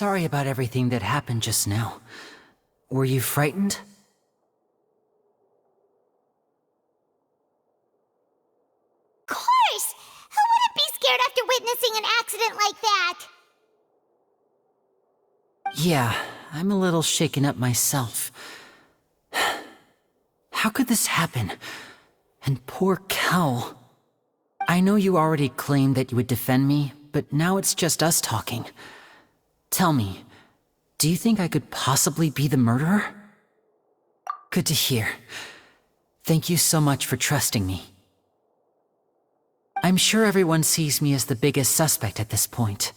sorry about everything that happened just now. Were you frightened? Of course! Who wouldn't be scared after witnessing an accident like that? Yeah, I'm a little shaken up myself. How could this happen? And poor Cal. I know you already claimed that you would defend me, but now it's just us talking. Tell me, do you think I could possibly be the murderer? Good to hear. Thank you so much for trusting me. I'm sure everyone sees me as the biggest suspect at this point.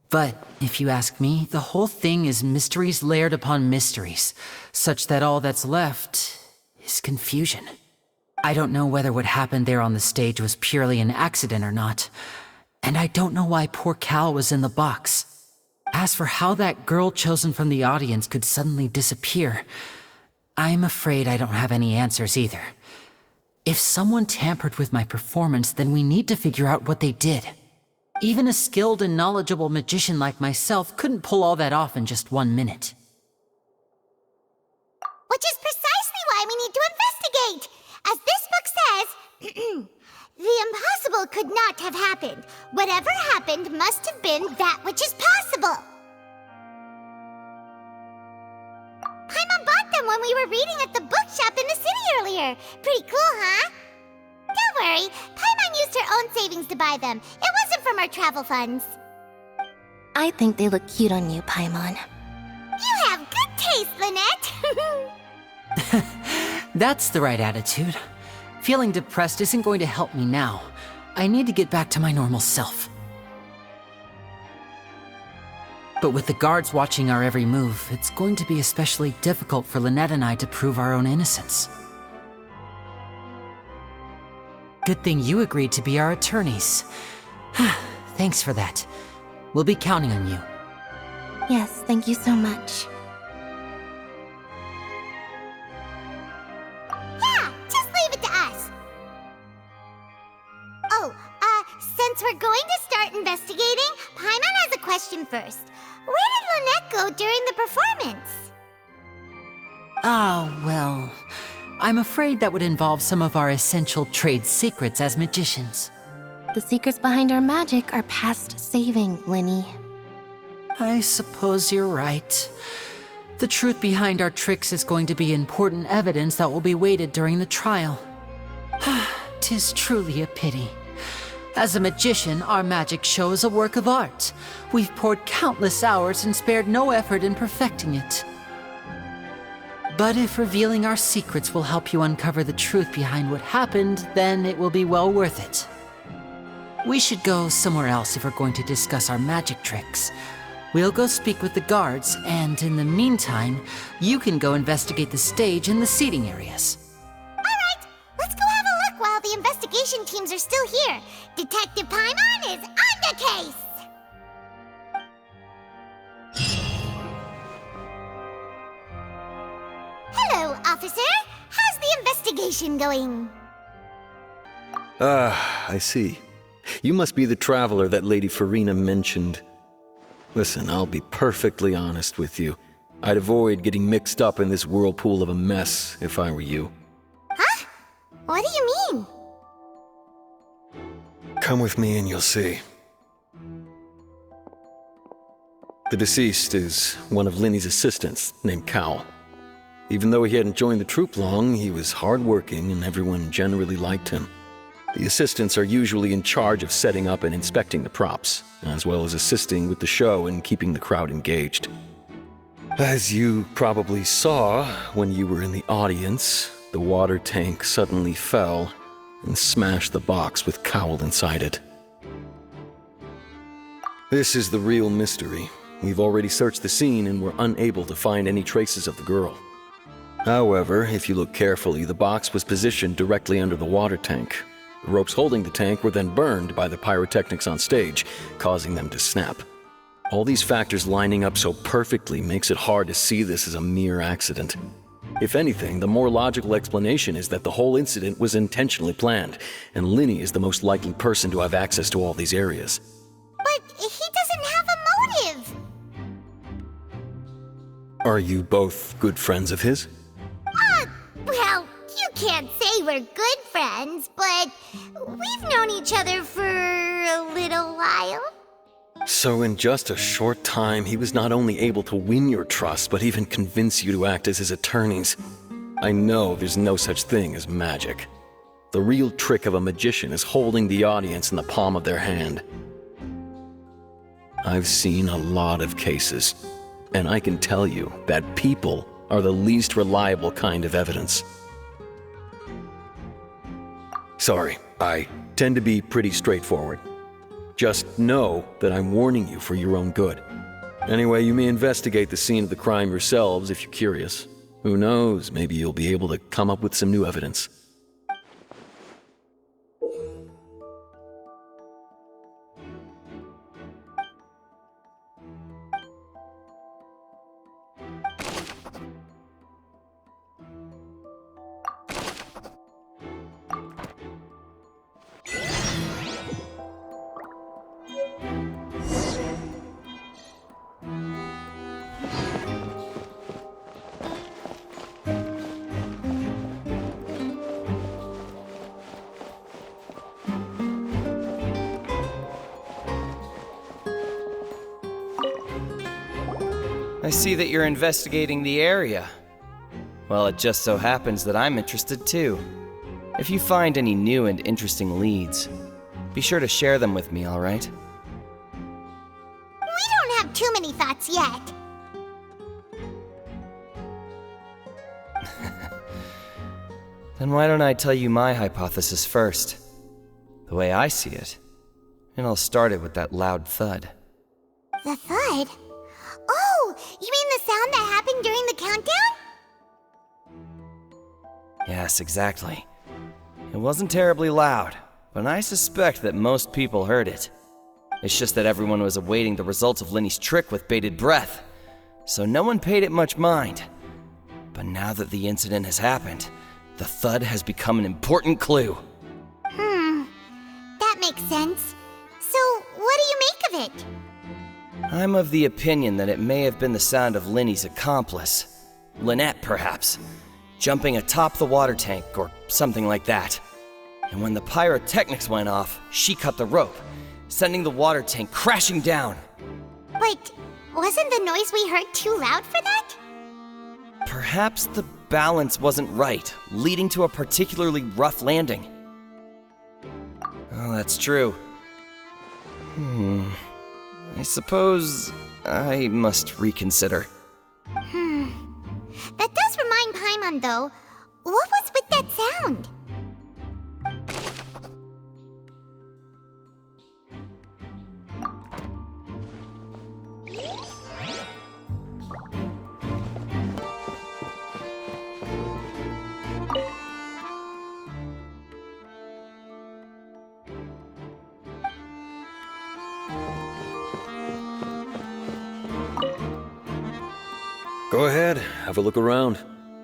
But if you ask me, the whole thing is mysteries layered upon mysteries, such that all that's left is confusion. I don't know whether what happened there on the stage was purely an accident or not, and I don't know why poor Cal was in the box. As for how that girl chosen from the audience could suddenly disappear, I'm afraid I don't have any answers either. If someone tampered with my performance, then we need to figure out what they did. Even a skilled and knowledgeable magician like myself couldn't pull all that off in just 1 minute. Which is precisely why we need to investigate! As this book says, the impossible could not have happened. Whatever happened must have been that which is possible. Paimon bought them when we were reading at the bookshop in the city earlier. Pretty cool, huh? Don't worry, Paimon used her own savings to buy them. It wasn't from our travel funds. I think they look cute on you, Paimon. You have good taste, Lynette! That's the right attitude. Feeling depressed isn't going to help me now. I need to get back to my normal self. But with the guards watching our every move, it's going to be especially difficult for Lynette and I to prove our own innocence. Good thing you agreed to be our attorneys. Thanks for that. We'll be counting on you. Yes, thank you so much. Yeah, just leave it to us. Oh, since we're going to start investigating, Paimon has a question first. Where did Lynette go during the performance? Well, I'm afraid that would involve some of our essential trade secrets as magicians. The secrets behind our magic are past saving, Linny. I suppose you're right. The truth behind our tricks is going to be important evidence that will be weighted during the trial. 'Tis truly a pity. As a magician, our magic show is a work of art. We've poured countless hours and spared no effort in perfecting it. But if revealing our secrets will help you uncover the truth behind what happened, then it will be well worth it. We should go somewhere else if we're going to discuss our magic tricks. We'll go speak with the guards, and in the meantime, you can go investigate the stage and the seating areas. Alright, let's go have a look while the investigation teams are still here. Detective Paimon is on the case! Hello, officer. How's the investigation going? I see. You must be the traveler that Lady Farina mentioned. Listen, I'll be perfectly honest with you. I'd avoid getting mixed up in this whirlpool of a mess if I were you. Huh? What do you mean? Come with me and you'll see. The deceased is one of Linny's assistants named Cal. Even though he hadn't joined the troupe long, he was hardworking and everyone generally liked him. The assistants are usually in charge of setting up and inspecting the props, as well as assisting with the show and keeping the crowd engaged. As you probably saw when you were in the audience, the water tank suddenly fell and smashed the box with Cowl inside it. This is the real mystery. We've already searched the scene and were unable to find any traces of the girl. However, if you look carefully, the box was positioned directly under the water tank. The ropes holding the tank were then burned by the pyrotechnics on stage, causing them to snap. All these factors lining up so perfectly makes it hard to see this as a mere accident. If anything, the more logical explanation is that the whole incident was intentionally planned, and Linny is the most likely person to have access to all these areas. But he doesn't have a motive. Are you both good friends of his? Well, you can't say we're good friends, but we've known each other for a little while. So in just a short time, he was not only able to win your trust, but even convince you to act as his attorneys. I know there's no such thing as magic. The real trick of a magician is holding the audience in the palm of their hand. I've seen a lot of cases, and I can tell you that people are the least reliable kind of evidence. Sorry, I tend to be pretty straightforward. Just know that I'm warning you for your own good. Anyway, you may investigate the scene of the crime yourselves if you're curious. Who knows, maybe you'll be able to come up with some new evidence. I see that you're investigating the area. Well, it just so happens that I'm interested too. If you find any new and interesting leads, be sure to share them with me, alright? We don't have too many thoughts yet. Then why don't I tell you my hypothesis first? The way I see it. And I'll start it with that loud thud. The thud? Oh, you mean the sound that happened during the countdown? Yes, exactly. It wasn't terribly loud, but I suspect that most people heard it. It's just that everyone was awaiting the results of Lenny's trick with bated breath, so no one paid it much mind. But now that the incident has happened, the thud has become an important clue. That makes sense. So, what do you make of it? I'm of the opinion that it may have been the sound of Lenny's accomplice, Lynette perhaps, jumping atop the water tank or something like that. And when the pyrotechnics went off, she cut the rope, sending the water tank crashing down. But wasn't the noise we heard too loud for that? Perhaps the balance wasn't right, leading to a particularly rough landing. Oh, that's true. I suppose I must reconsider. That does remind Paimon, though. What was with that sound? Go ahead, have a look around.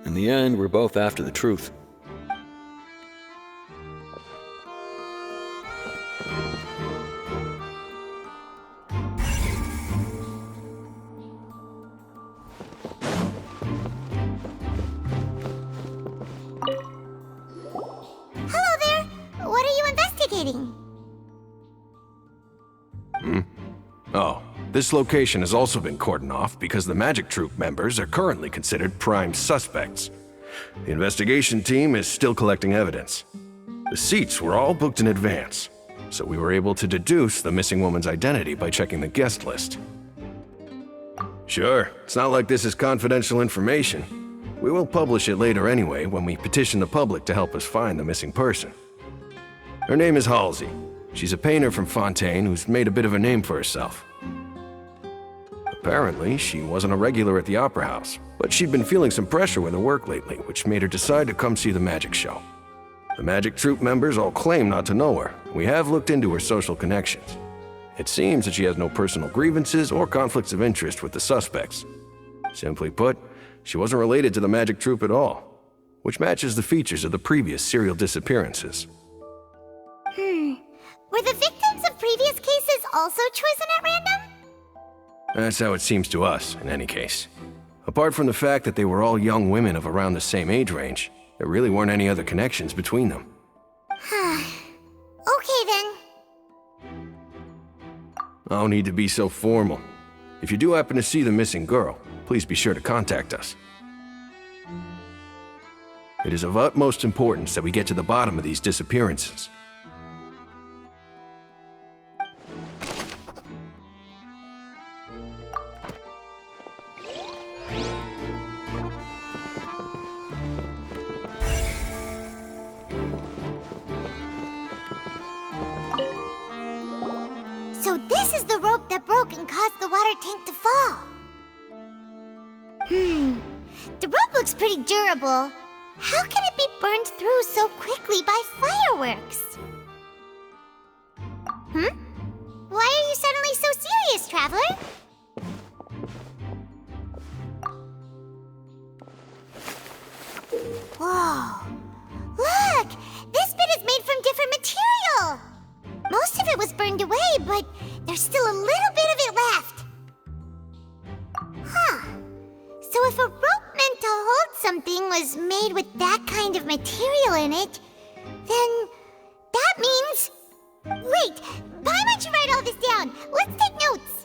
In the end, we're both after the truth. Hello there! What are you investigating? Oh, this location has also been cordoned off because the Magic Troupe members are currently considered prime suspects. The investigation team is still collecting evidence. The seats were all booked in advance, so we were able to deduce the missing woman's identity by checking the guest list. Sure, it's not like this is confidential information. We will publish it later anyway when we petition the public to help us find the missing person. Her name is Halsey. She's a painter from Fontaine who's made a bit of a name for herself. Apparently, she wasn't a regular at the Opera House, but she'd been feeling some pressure with her work lately, which made her decide to come see the magic show. The Magic Troupe members all claim not to know her. We have looked into her social connections. It seems that she has no personal grievances or conflicts of interest with the suspects. Simply put, she wasn't related to the Magic Troupe at all, which matches the features of the previous serial disappearances. Were the victims of previous cases also chosen at random? That's how it seems to us, in any case. Apart from the fact that they were all young women of around the same age range, there really weren't any other connections between them. Okay then. No need to be so formal. If you do happen to see the missing girl, please be sure to contact us. It is of utmost importance that we get to the bottom of these disappearances. So this is the rope that broke and caused the water tank to fall. The rope looks pretty durable. How can it be burned through so quickly by fireworks? Why are you suddenly so serious, Traveler? Whoa. Look! This bit is made from different material! Most of it was burned away, but there's still a little bit of it left. Huh. So if a rope meant to hold something was made with that kind of material in it, then that means... Wait! Why don't you write all this down? Let's take notes!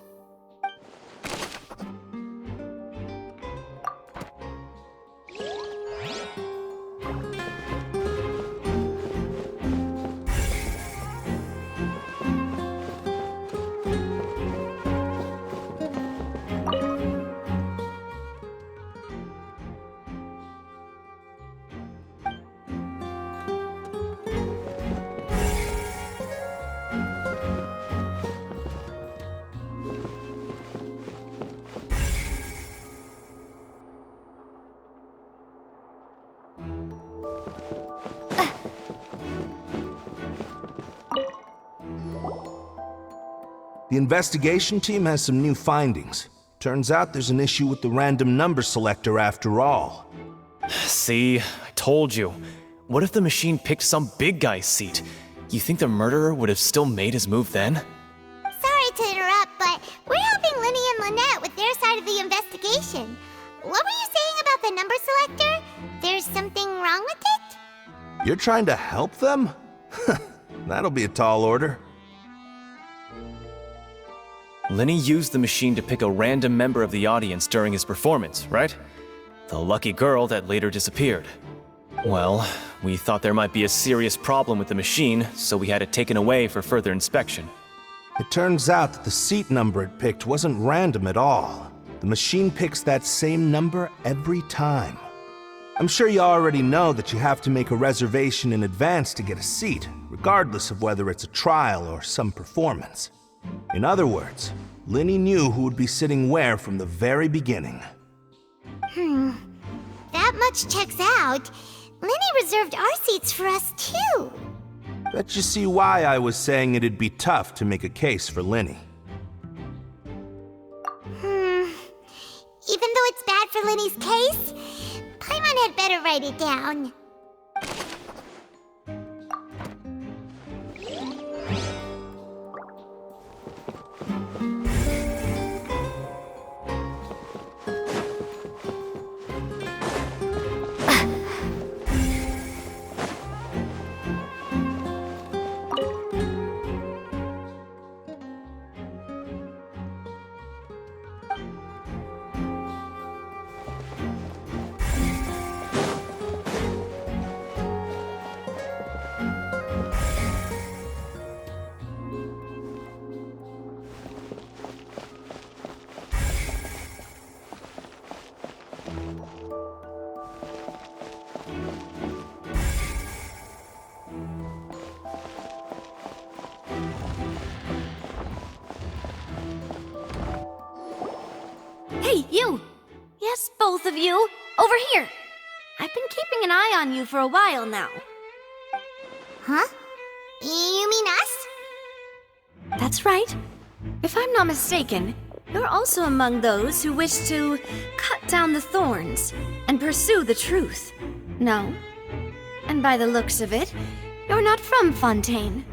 The investigation team has some new findings. Turns out there's an issue with the random number selector after all. See, I told you. What if the machine picked some big guy's seat? You think the murderer would have still made his move then? Sorry to interrupt, but we're helping Linny and Lynette with their side of the investigation. What were you saying about the number selector? There's something wrong with it? You're trying to help them? That'll be a tall order. Linny used the machine to pick a random member of the audience during his performance, right? The lucky girl that later disappeared. Well, we thought there might be a serious problem with the machine, so we had it taken away for further inspection. It turns out that the seat number it picked wasn't random at all. The machine picks that same number every time. I'm sure you already know that you have to make a reservation in advance to get a seat, regardless of whether it's a trial or some performance. In other words, Linny knew who would be sitting where from the very beginning. That much checks out. Linny reserved our seats for us too. Bet you see why I was saying it'd be tough to make a case for Linny. Even though it's bad for Linny's case, Paimon had better write it down. Hey, you! Yes, both of you! Over here! I've been keeping an eye on you for a while now. Huh? You mean us? That's right. If I'm not mistaken, you're also among those who wish to cut down the thorns and pursue the truth. No? And by the looks of it, you're not from Fontaine.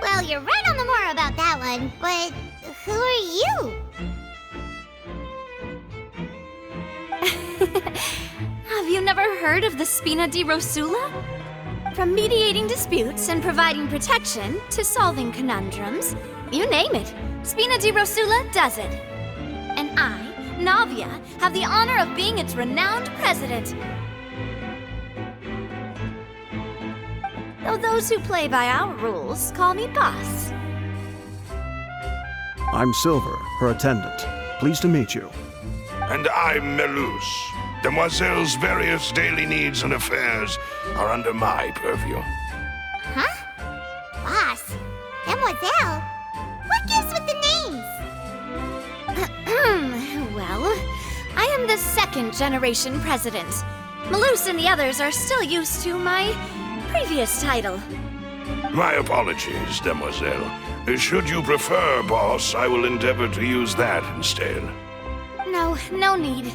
Well, you're right on the more about that one, but who are you? Have you never heard of the Spina di Rosula? From mediating disputes and providing protection to solving conundrums, you name it, Spina di Rosula does it. And I, Navia, have the honor of being its renowned president. Though those who play by our rules call me boss. I'm Silver, her attendant. Pleased to meet you. And I'm Melus. Demoiselle's various daily needs and affairs are under my purview. Huh? Boss? Mademoiselle? What gives with the names? Well, I am the second generation president. Melus and the others are still used to my previous title. My apologies, Demoiselle. Should you prefer, boss, I will endeavor to use that instead. No need.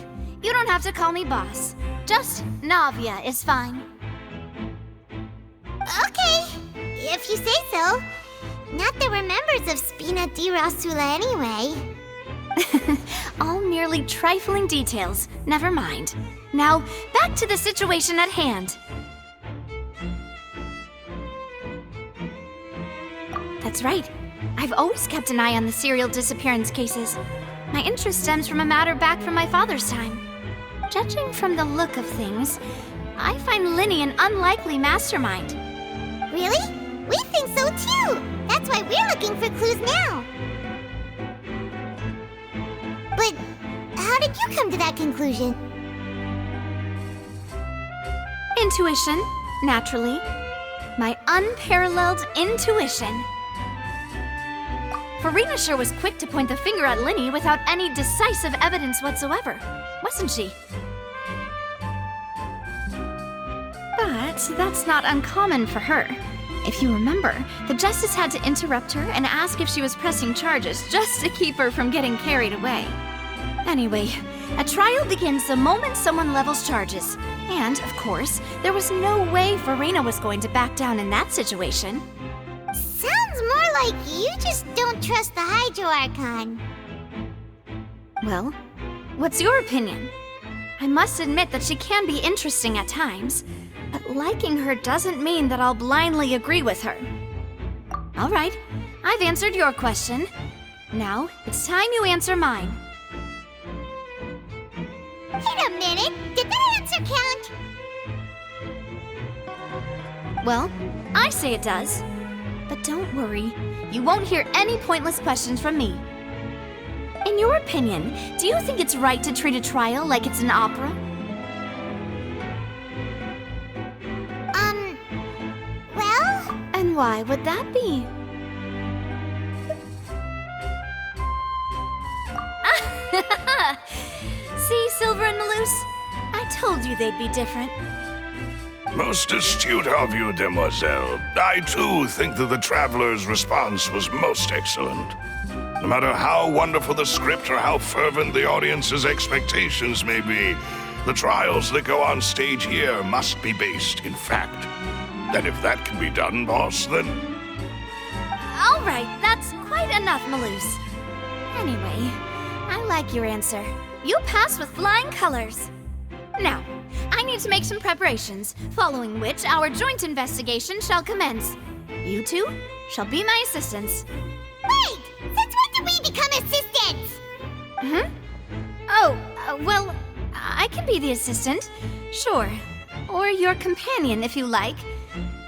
You don't have to call me boss. Just Navia is fine. Okay, if you say so. Not that we're members of Spina di Rosula anyway. All merely trifling details. Never mind. Now, back to the situation at hand. That's right. I've always kept an eye on the serial disappearance cases. My interest stems from a matter back from my father's time. Judging from the look of things, I find Linny an unlikely mastermind. Really? We think so too! That's why we're looking for clues now. But how did you come to that conclusion? Intuition, naturally. My unparalleled intuition. Farina sure was quick to point the finger at Linny without any decisive evidence whatsoever, wasn't she? But that's not uncommon for her. If you remember, the Justice had to interrupt her and ask if she was pressing charges just to keep her from getting carried away. Anyway, a trial begins the moment someone levels charges. And, of course, there was no way Farina was going to back down in that situation. Sounds more like you just don't trust the Hydro Archon. Well, what's your opinion? I must admit that she can be interesting at times, but liking her doesn't mean that I'll blindly agree with her. All right, I've answered your question. Now, it's time you answer mine. Wait a minute, did that answer count? Well, I say it does. But don't worry, you won't hear any pointless questions from me. In your opinion, do you think it's right to treat a trial like it's an opera? Well? And why would that be? See, Silver and Melus? I told you they'd be different. Most astute of you, Demoiselle. I too think that the Traveler's response was most excellent. No matter how wonderful the script or how fervent the audience's expectations may be, the trials that go on stage here must be based in fact. And if that can be done, boss, then... All right, that's quite enough, Melus. Anyway, I like your answer. You pass with flying colors. Now, I need to make some preparations, following which our joint investigation shall commence. You two shall be my assistants. Wait! Since when did we become assistants? Well, I can be the assistant, sure. Or your companion, if you like.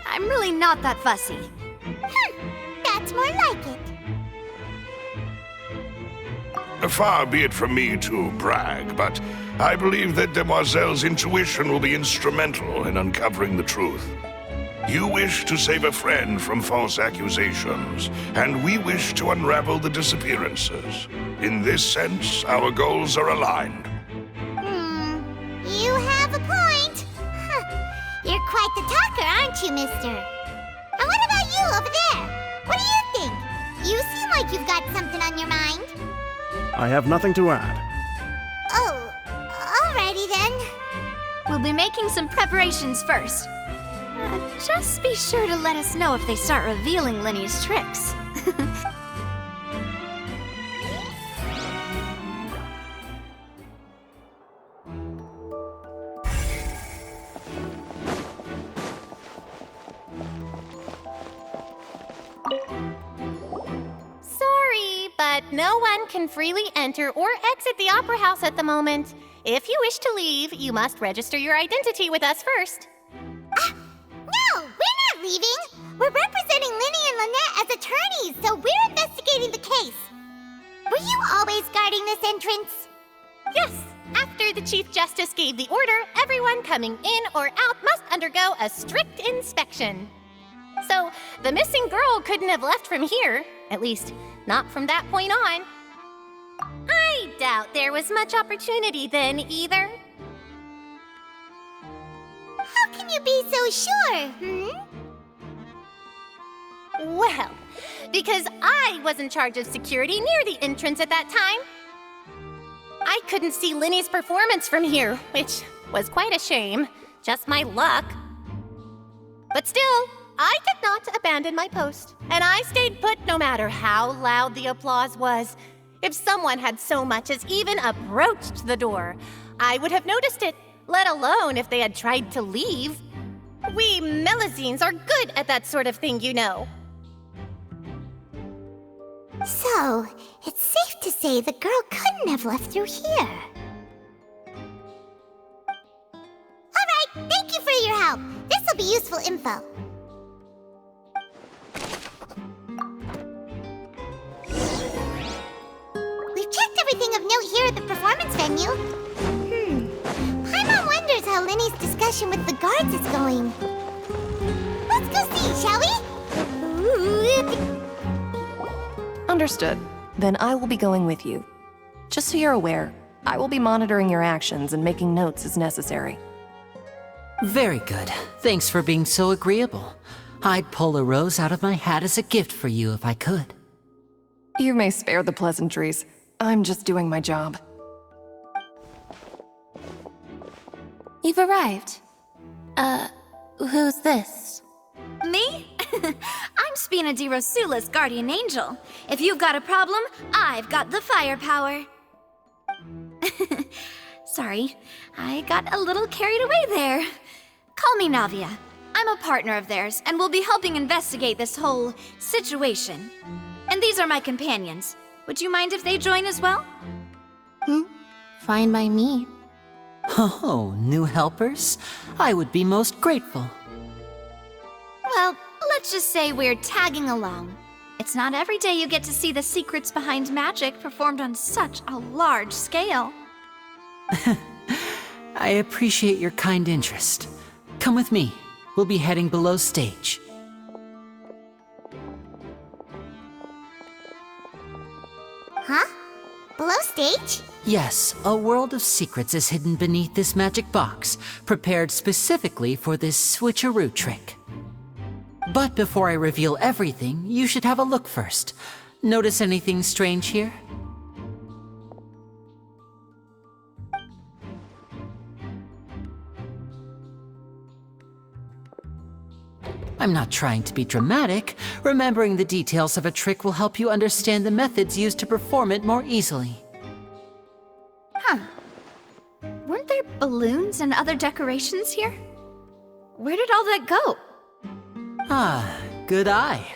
I'm really not that fussy. That's more like it. Far be it from me to brag, but I believe that Demoiselle's intuition will be instrumental in uncovering the truth. You wish to save a friend from false accusations, and we wish to unravel the disappearances. In this sense, our goals are aligned. You have a point. You're quite the talker, aren't you, mister? And what about you over there? What do you think? You seem like you've got something on your mind. I have nothing to add. Oh, alrighty then. We'll be making some preparations first. Just be sure to let us know if they start revealing Linny's tricks. no one can freely enter or exit the Opera House at the moment. If you wish to leave, you must register your identity with us first. No, we're not leaving. We're representing Linny and Lynette as attorneys, so we're investigating the case. Were you always guarding this entrance? Yes, after the Chief Justice gave the order, everyone coming in or out must undergo a strict inspection. So, the missing girl couldn't have left from here, at least, not from that point on. I doubt there was much opportunity then, either. How can you be so sure, Well, because I was in charge of security near the entrance at that time. I couldn't see Linny's performance from here, which was quite a shame. Just my luck. But still, I did not abandon my post, and I stayed put no matter how loud the applause was. If someone had so much as even approached the door, I would have noticed it, let alone if they had tried to leave. We Melusines are good at that sort of thing, you know. So, it's safe to say the girl couldn't have left through here. Alright, thank you for your help. This'll be useful info. We've checked everything of note here at the performance venue. Paimon wonders how Linny's discussion with the guards is going. Let's go see, shall we? Understood. Then I will be going with you. Just so you're aware, I will be monitoring your actions and making notes as necessary. Very good. Thanks for being so agreeable. I'd pull a rose out of my hat as a gift for you if I could. You may spare the pleasantries. I'm just doing my job. You've arrived. Who's this? Me? I'm Spina di Rosula's guardian angel. If you've got a problem, I've got the firepower. Sorry, I got a little carried away there. Call me Navia. I'm a partner of theirs, and will be helping investigate this whole situation. And these are my companions. Would you mind if they join as well? Fine by me. Oh, new helpers? I would be most grateful. Well, let's just say we're tagging along. It's not every day you get to see the secrets behind magic performed on such a large scale. I appreciate your kind interest. Come with me. We'll be heading below stage. Huh? Below stage? Yes, a world of secrets is hidden beneath this magic box, prepared specifically for this switcheroo trick. But before I reveal everything, you should have a look first. Notice anything strange here? I'm not trying to be dramatic. Remembering the details of a trick will help you understand the methods used to perform it more easily. Huh. Weren't there balloons and other decorations here? Where did all that go? Ah, good eye.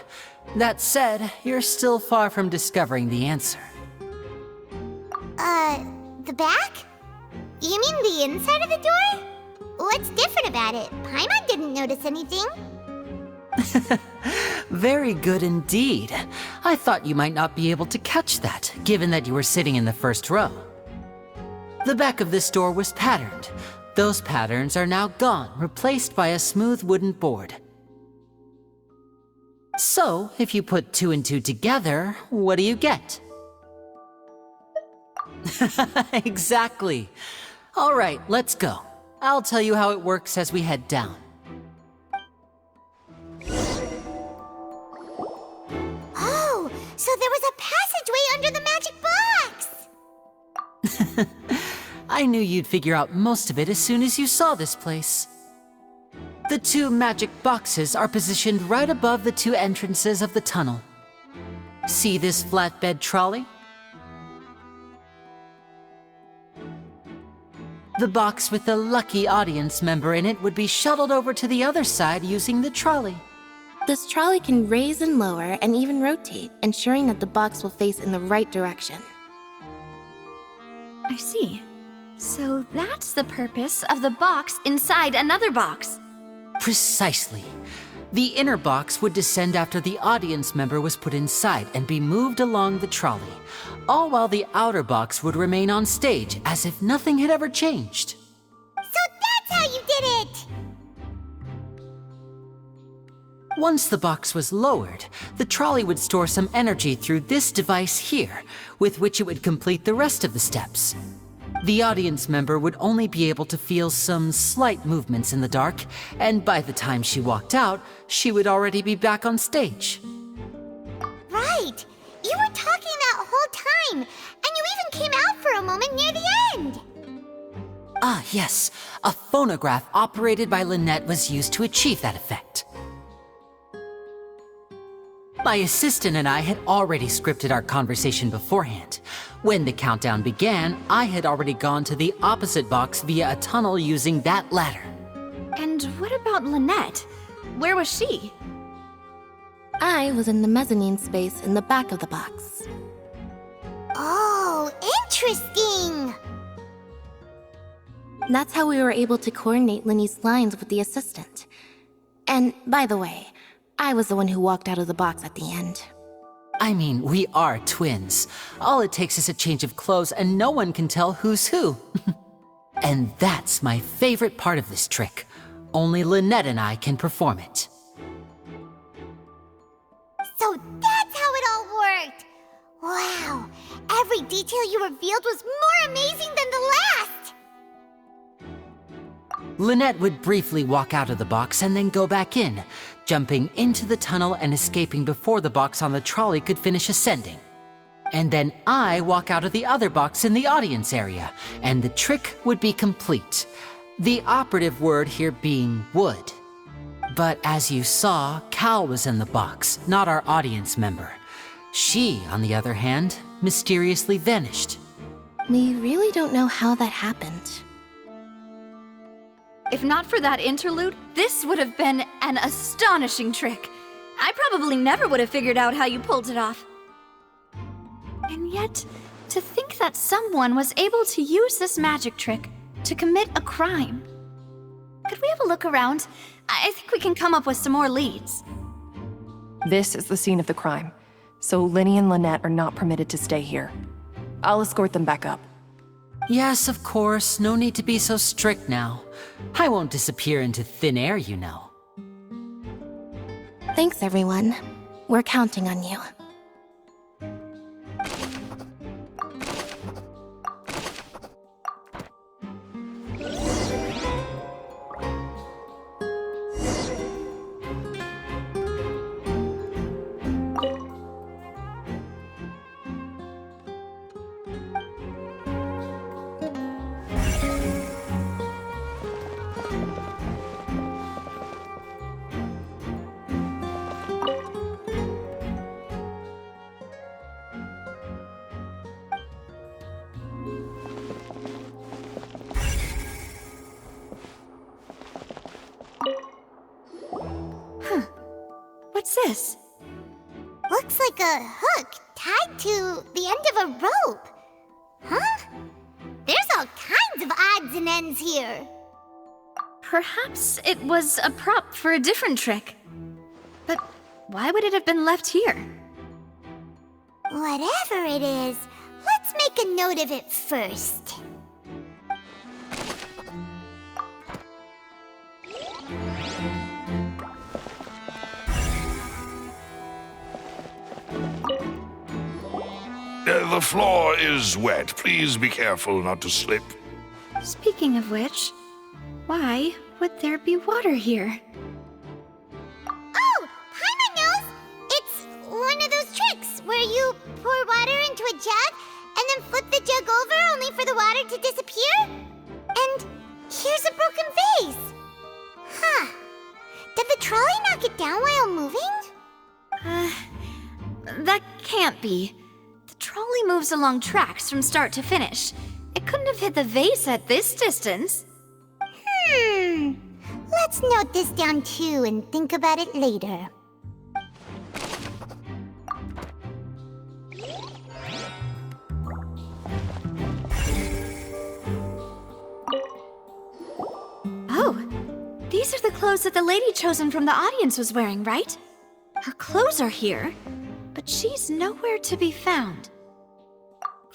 That said, you're still far from discovering the answer. The back? You mean the inside of the door? What's different about it? Paimon didn't notice anything. Very good indeed. I thought you might not be able to catch that, given that you were sitting in the first row. The back of this door was patterned. Those patterns are now gone, replaced by a smooth wooden board. So, if you put 2 and 2 together, what do you get? Exactly. All right, let's go. I'll tell you how it works as we head down. Oh, so there was a passageway under the magic box! I knew you'd figure out most of it as soon as you saw this place. The 2 magic boxes are positioned right above the 2 entrances of the tunnel. See this flatbed trolley? The box with the lucky audience member in it would be shuttled over to the other side using the trolley. This trolley can raise and lower and even rotate, ensuring that the box will face in the right direction. I see. So that's the purpose of the box inside another box. Precisely. The inner box would descend after the audience member was put inside and be moved along the trolley, all while the outer box would remain on stage as if nothing had ever changed. So that's how you did it! Once the box was lowered, the trolley would store some energy through this device here, with which it would complete the rest of the steps. The audience member would only be able to feel some slight movements in the dark, and by the time she walked out, she would already be back on stage. Right! You were talking that whole time, and you even came out for a moment near the end! Ah, yes. A phonograph operated by Lynette was used to achieve that effect. My assistant and I had already scripted our conversation beforehand. When the countdown began, I had already gone to the opposite box via a tunnel using that ladder. And what about Lynette? Where was she? I was in the mezzanine space in the back of the box. Oh, interesting! That's how we were able to coordinate Linny's lines with the assistant. And, by the way, I was the one who walked out of the box at the end. I mean, we are twins. All it takes is a change of clothes and no one can tell who's who. And that's my favorite part of this trick. Only Lynette and I can perform it. So that's how it all worked! Wow! Every detail you revealed was more amazing than the last! Lynette would briefly walk out of the box and then go back in, jumping into the tunnel and escaping before the box on the trolley could finish ascending. And then I walk out of the other box in the audience area, and the trick would be complete. The operative word here being would. But as you saw, Cal was in the box, not our audience member. She, on the other hand, mysteriously vanished. We really don't know how that happened. If not for that interlude, this would have been an astonishing trick. I probably never would have figured out how you pulled it off. And yet, to think that someone was able to use this magic trick to commit a crime. Could we have a look around? I think we can come up with some more leads. This is the scene of the crime, so Linny and Lynette are not permitted to stay here. I'll escort them back up. Yes, of course. No need to be so strict now. I won't disappear into thin air, you know. Thanks, everyone. We're counting on you. What's this? Looks like a hook tied to the end of a rope. Huh? There's all kinds of odds and ends here. Perhaps it was a prop for a different trick. But why would it have been left here? Whatever it is, let's make a note of it first. The floor is wet. Please be careful not to slip. Speaking of which, why would there be water here? Oh, Paimon knows! It's one of those tricks where you pour water into a jug and then flip the jug over only for the water to disappear? And here's a broken vase. Huh. Did the trolley knock it down while moving? That can't be. The trolley moves along tracks from start to finish. It couldn't have hit the vase at this distance. Let's note this down too and think about it later. These are the clothes that the lady chosen from the audience was wearing, right? Her clothes are here, but she's nowhere to be found.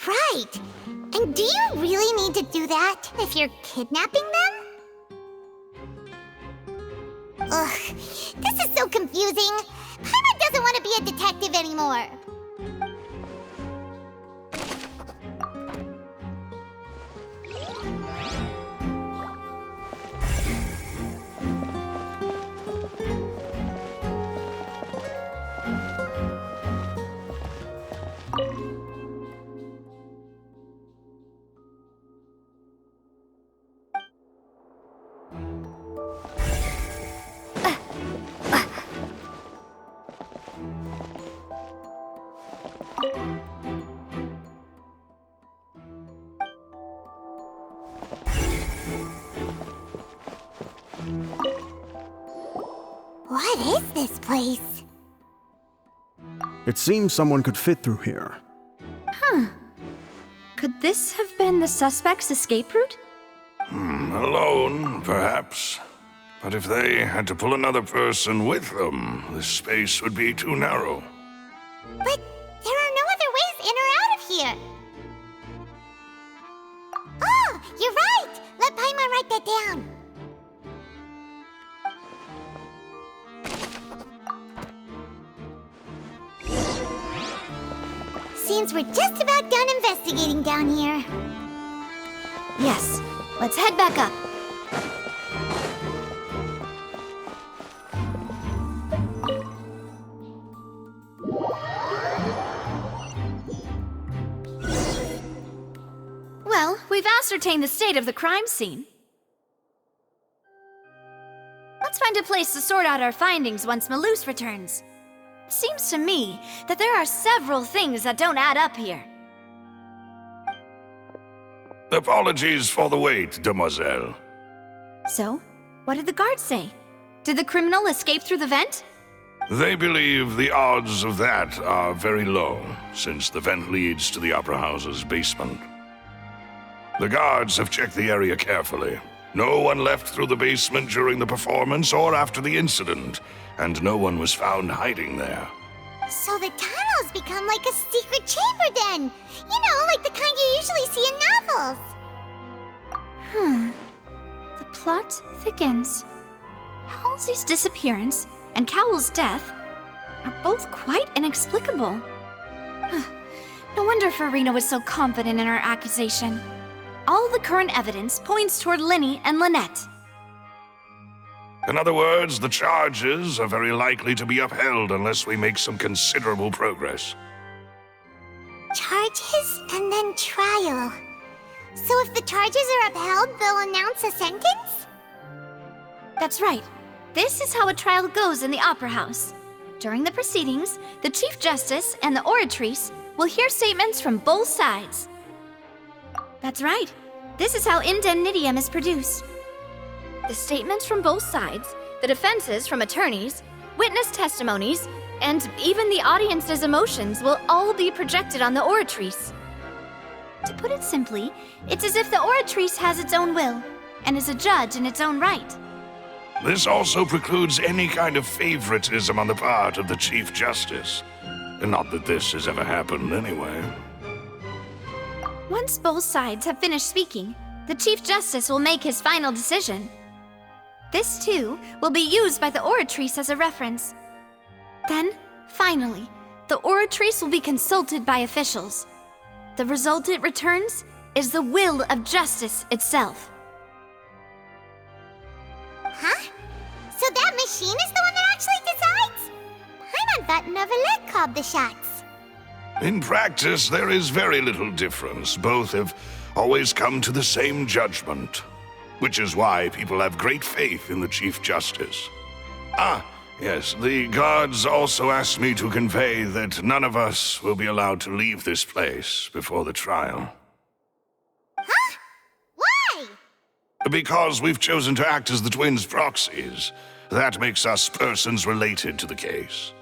Right. And do you really need to do that if you're kidnapping them? Ugh, this is so confusing. Paimon doesn't want to be a detective anymore. What is this place? It seems someone could fit through here. Could this have been the suspect's escape route? Alone, perhaps. But if they had to pull another person with them, this space would be too narrow. But there are no other ways in or out of here. Oh, you're right! Let Paimon write that down. Seems we're just about done investigating down here. Yes, let's head back up. Well, we've ascertained the state of the crime scene. Let's find a place to sort out our findings once Malus returns. Seems to me that there are several things that don't add up here. Apologies for the wait, demoiselle. So, what did the guards say? Did the criminal escape through the vent? They believe the odds of that are very low, since the vent leads to the Opera House's basement. The guards have checked the area carefully. No one left through the basement during the performance or after the incident, and no one was found hiding there. So the tunnels become like a secret chamber then! You know, like the kind you usually see in novels! The plot thickens. Halsey's disappearance and Cowell's death are both quite inexplicable. No wonder Farina was so confident in her accusation. All the current evidence points toward Linny and Lynette. In other words, the charges are very likely to be upheld unless we make some considerable progress. Charges and then trial. So if the charges are upheld, they'll announce a sentence? That's right. This is how a trial goes in the Opera House. During the proceedings, the Chief Justice and the Oratrice will hear statements from both sides. That's right. This is how indemnitium is produced. The statements from both sides, the defenses from attorneys, witness testimonies, and even the audience's emotions will all be projected on the Oratrice. To put it simply, it's as if the Oratrice has its own will, and is a judge in its own right. This also precludes any kind of favoritism on the part of the Chief Justice. Not that this has ever happened anyway. Once both sides have finished speaking, the Chief Justice will make his final decision. This, too, will be used by the Oratrice as a reference. Then, finally, the Oratrice will be consulted by officials. The result it returns is the will of justice itself. Huh? So that machine is the one that actually decides? Paimon thought Neuvillette called the shots. In practice, there is very little difference. Both have always come to the same judgment, which is why people have great faith in the Chief Justice. Ah, yes, the guards also asked me to convey that none of us will be allowed to leave this place before the trial. Huh? Why? Because we've chosen to act as the twins' proxies. That makes us persons related to the case.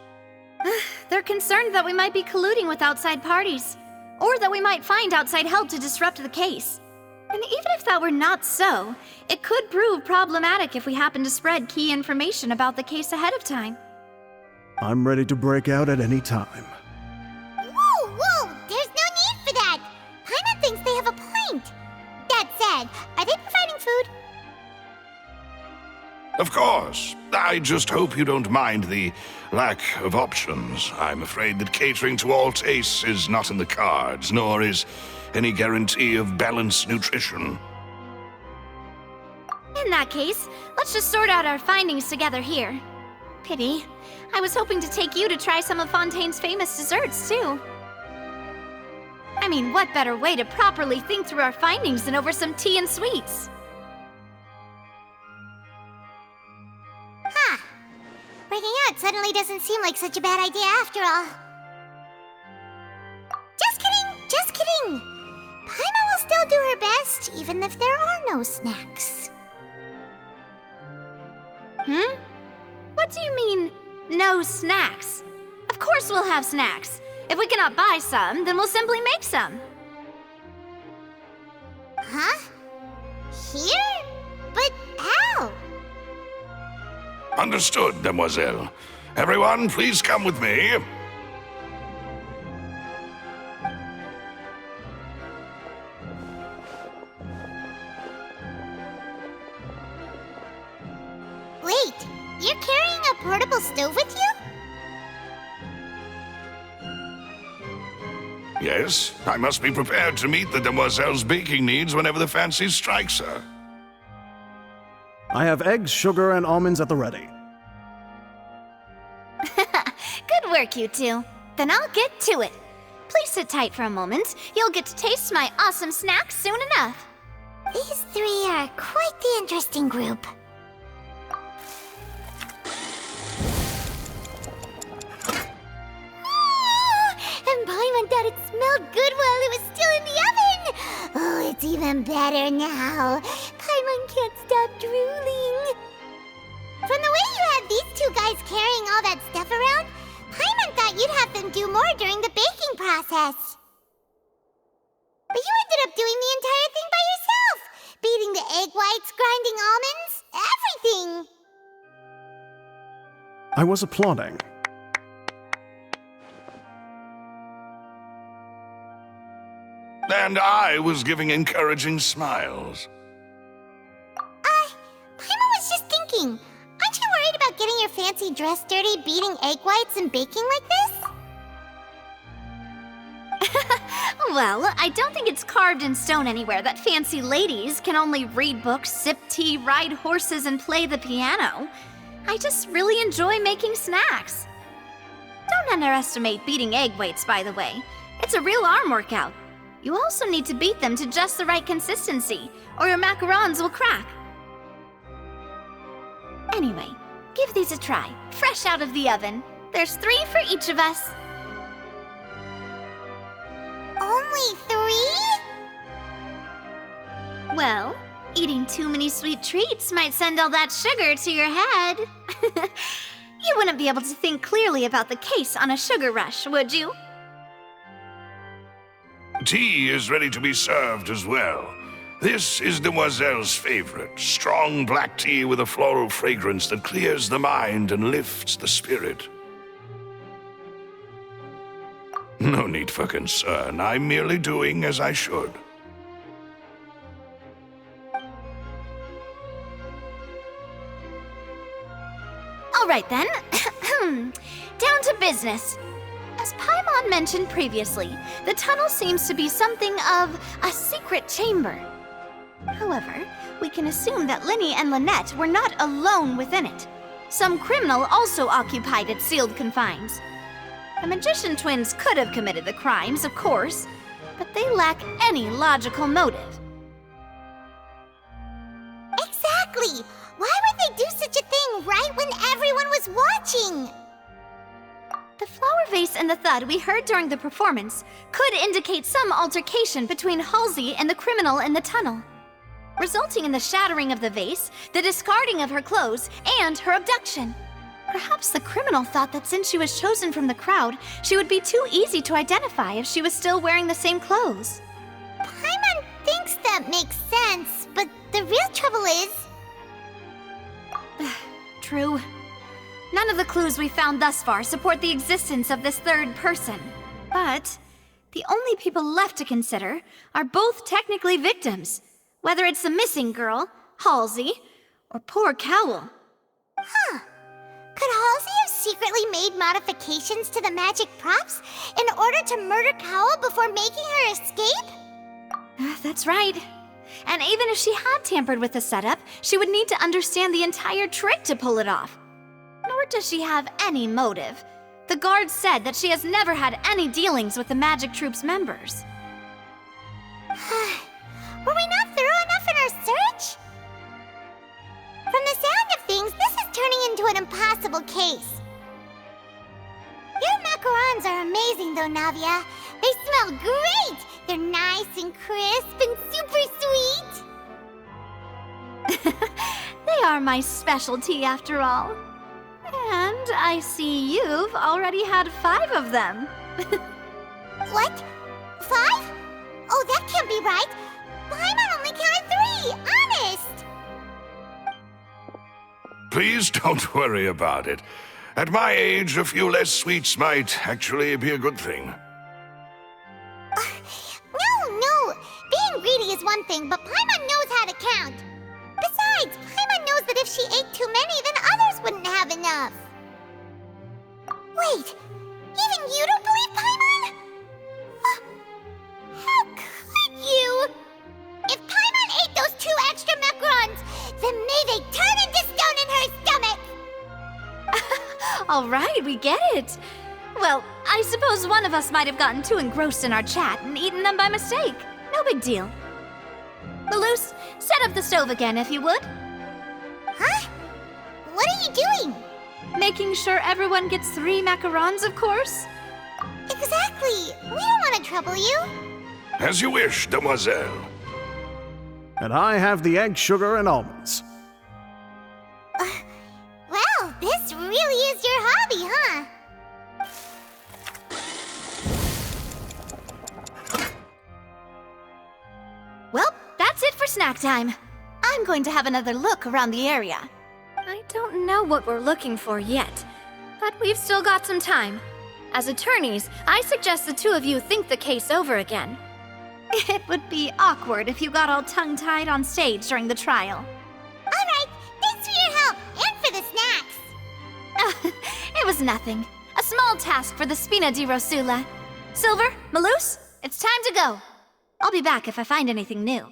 They're concerned that we might be colluding with outside parties, or that we might find outside help to disrupt the case. And even if that were not so, it could prove problematic if we happen to spread key information about the case ahead of time. I'm ready to break out at any time. Whoa! There's no need for that! Paimon thinks they have a point. That said, are they providing food? Of course. I just hope you don't mind the lack of options. I'm afraid that catering to all tastes is not in the cards, nor is any guarantee of balanced nutrition. In that case, let's just sort out our findings together here. Pity. I was hoping to take you to try some of Fontaine's famous desserts, too. I mean, what better way to properly think through our findings than over some tea and sweets? Huh. Breaking out suddenly doesn't seem like such a bad idea after all. Just kidding! Paimon will still do her best, even if there are no snacks. What do you mean, no snacks? Of course we'll have snacks. If we cannot buy some, then we'll simply make some. Huh? Here? But how? Understood, Demoiselle. Everyone, please come with me. Wait, you're carrying a portable stove with you? Yes, I must be prepared to meet the Demoiselle's baking needs whenever the fancy strikes her. I have eggs, sugar, and almonds at the ready. Good work, you two. Then I'll get to it. Please sit tight for a moment. You'll get to taste my awesome snacks soon enough. These three are quite the interesting group. And Paimon thought it smelled good while it was still in the oven! Oh, it's even better now. Paimon can't stop drooling. From the way you had these two guys carrying all that stuff around, Paimon thought you'd have them do more during the baking process. But you ended up doing the entire thing by yourself! Beating the egg whites, grinding almonds, everything! I was applauding. And I was giving encouraging smiles. Paimon was just thinking, aren't you worried about getting your fancy dress dirty beating egg whites and baking like this? Well, I don't think it's carved in stone anywhere that fancy ladies can only read books, sip tea, ride horses, and play the piano. I just really enjoy making snacks. Don't underestimate beating egg whites, by the way. It's a real arm workout. You also need to beat them to just the right consistency, or your macarons will crack. Anyway, give these a try, fresh out of the oven. There's 3 for each of us. Only 3? Well, eating too many sweet treats might send all that sugar to your head. You wouldn't be able to think clearly about the case on a sugar rush, would you? Tea is ready to be served as well. This is Demoiselle's favorite, strong black tea with a floral fragrance that clears the mind and lifts the spirit. No need for concern. I'm merely doing as I should. All right then. Down to business. As Paimon mentioned previously, the tunnel seems to be something of a secret chamber. However, we can assume that Linny and Lynette were not alone within it. Some criminal also occupied its sealed confines. The magician twins could have committed the crimes, of course, but they lack any logical motive. Exactly! Why would they do such a thing right when everyone was watching? The flower vase and the thud we heard during the performance could indicate some altercation between Halsey and the criminal in the tunnel, resulting in the shattering of the vase, the discarding of her clothes, and her abduction. Perhaps the criminal thought that since she was chosen from the crowd, she would be too easy to identify if she was still wearing the same clothes. Paimon thinks the that makes sense, but the real trouble is... True. None of the clues we found thus far support the existence of this third person. But the only people left to consider are both technically victims, whether it's the missing girl, Halsey, or poor Cowl. Huh. Could Halsey have secretly made modifications to the magic props in order to murder Cowl before making her escape? That's right. And even if she had tampered with the setup, she would need to understand the entire trick to pull it off. Nor does she have any motive. The guard said that she has never had any dealings with the magic troop's members. Were we not thorough enough in our search? From the sound of things, this is turning into an impossible case. Your macarons are amazing though, Navia. They smell great! They're nice and crisp and super sweet! They are my specialty after all. And I see you've already had 5 of them. What? 5? Oh, that can't be right! Paimon only counted 3! Honest! Please don't worry about it. At my age, a few less sweets might actually be a good thing. No! Being greedy is one thing, but Paimon knows how to count. Besides, Paimon knows that if she ate too many, then others wouldn't have enough. Wait, even you don't believe Paimon? How could you? If Paimon ate those 2 extra macarons, then may they turn into stone in her stomach! All right, we get it. Well, I suppose one of us might have gotten too engrossed in our chat and eaten them by mistake. No big deal. Malus, set up the stove again if you would. Huh? What are you doing? Making sure everyone gets 3 macarons, of course. Exactly. We don't want to trouble you. As you wish, demoiselle. And I have the egg, sugar, and almonds. Well, this really is your hobby, huh? Well, that's it for snack time. I'm going to have another look around the area. I don't know what we're looking for yet, but we've still got some time. As attorneys, I suggest the 2 of you think the case over again. It would be awkward if you got all tongue-tied on stage during the trial. All right, thanks for your help and for the snacks. It was nothing. A small task for the Spina di Rosula. Silver, Malus, it's time to go. I'll be back if I find anything new.